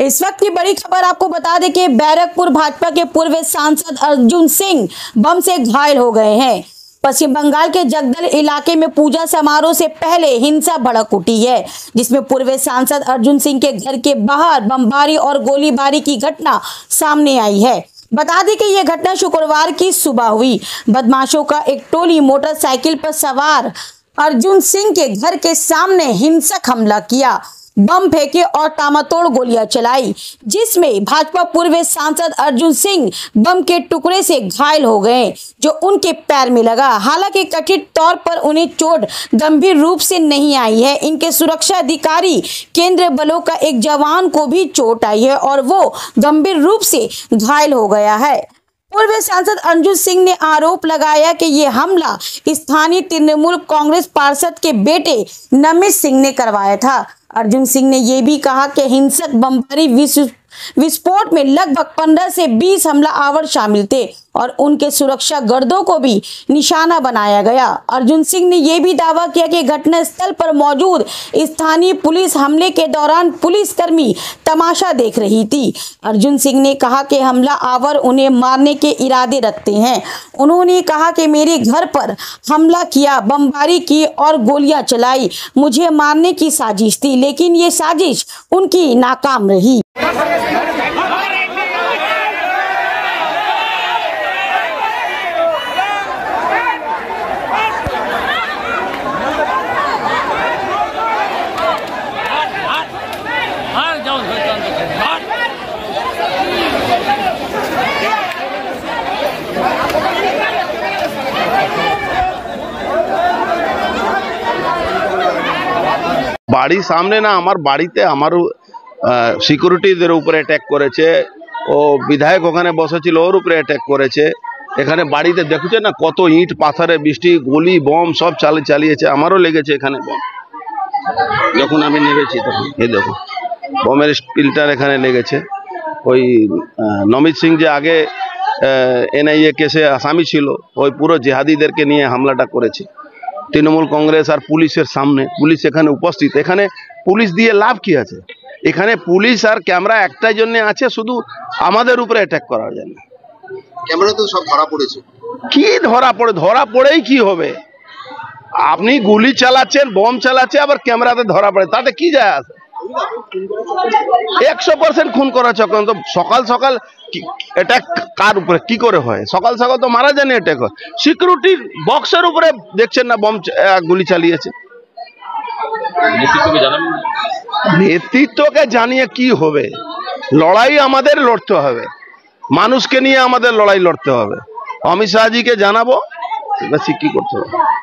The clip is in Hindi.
इस वक्त की बड़ी खबर आपको बता दें कि बैरकपुर भाजपा के पूर्व सांसद अर्जुन सिंह बम से घायल हो गए हैं। पश्चिम बंगाल के जगदल इलाके में पूजा समारोह से पहले हिंसा भड़क उठी है, जिसमें पूर्व सांसद अर्जुन सिंह के घर के बाहर बमबारी और गोलीबारी की घटना सामने आई है। बता दें कि यह घटना शुक्रवार की सुबह हुई। बदमाशों का एक टोली मोटरसाइकिल पर सवार अर्जुन सिंह के घर के सामने हिंसक हमला किया, बम फेंके और तामातोड़ गोलियां चलाई, जिसमें भाजपा पूर्व सांसद अर्जुन सिंह बम के टुकड़े से घायल हो गए, जो उनके पैर में लगा। हालांकि कथित तौर पर उन्हें चोट गंभीर रूप से नहीं आई है। इनके सुरक्षा अधिकारी केंद्रीय बलों का एक जवान को भी चोट आई है और वो गंभीर रूप से घायल हो गया है। पूर्व सांसद अर्जुन सिंह ने आरोप लगाया कि ये हमला स्थानीय तृणमूल कांग्रेस पार्षद के बेटे नमित सिंह ने करवाया था। अर्जुन सिंह ने यह भी कहा कि हिंसक बमबारी विस्फोट में लगभग 15 से 20 हमलावर शामिल थे और उनके सुरक्षा गार्डों को भी निशाना बनाया गया। अर्जुन सिंह ने यह भी दावा किया कि घटनास्थल पर मौजूद स्थानीय पुलिस हमले के दौरान पुलिसकर्मी तमाशा देख रही थी। अर्जुन सिंह ने कहा कि हमलावर उन्हें मारने के इरादे रखते हैं। उन्होंने कहा कि मेरे घर पर हमला किया, बमबारी की और गोलियां चलाई। मुझे मारने की साजिश थी, लेकिन ये साजिश उनकी नाकाम रही। বাড়ির সামনে না আমার বাড়িতে আমার সিকিউরিটিদের উপরে অ্যাটাক করেছে। ও বিধায়ক ওখানে বসেছিল, ওর উপরে অ্যাটাক করেছে। এখানে বাড়িতে দেখছেন না কত ইট পাথরে বৃষ্টি, গুলি বম সব চালিয়েছে। আমারও লেগেছে এখানে বম, যখন আমি নেমেছি তখন এই দেখো বমের স্পিলটার এখানে লেগেছে। ওই নমিত সিং যে আগে এনআইএ কেসে আসামি ছিল, ওই পুরো জেহাদিদেরকে নিয়ে হামলাটা করেছে। তৃণমূল কংগ্রেস আর পুলিশের সামনে, পুলিশ এখানে উপস্থিত। এখানে পুলিশ দিয়ে লাভ কি আছে? এখানে পুলিশ আর ক্যামেরা একটাই জন্য আছে, শুধু আমাদের উপরে অ্যাটাক করার জন্য। ক্যামেরা তো সব ধরা পড়েছে। কি ধরা পড়ে? ধরা পড়েই কি হবে? আপনি গুলি চালাচ্ছেন, বম চালাচ্ছে, আবার ক্যামেরাতে ধরা পড়ে, তাতে কি যায় আসে? 100% খুন করা চক্র। তো সকাল সকাল অ্যাটাক কার উপরে কি করে হয়? সকাল সকাল তো মারা জানি অ্যাটাক হয়। সিকিউরিটির বক্সের উপরে দেখছেন না বম গুলি চালিয়েছে। নেতৃত্বকে জানিয়ে কি হবে? লড়াই আমাদের লড়তে হবে, মানুষকে নিয়ে আমাদের লড়াই লড়তে হবে। অমিত শাহজিকে জানাবো, কি করতে হবে।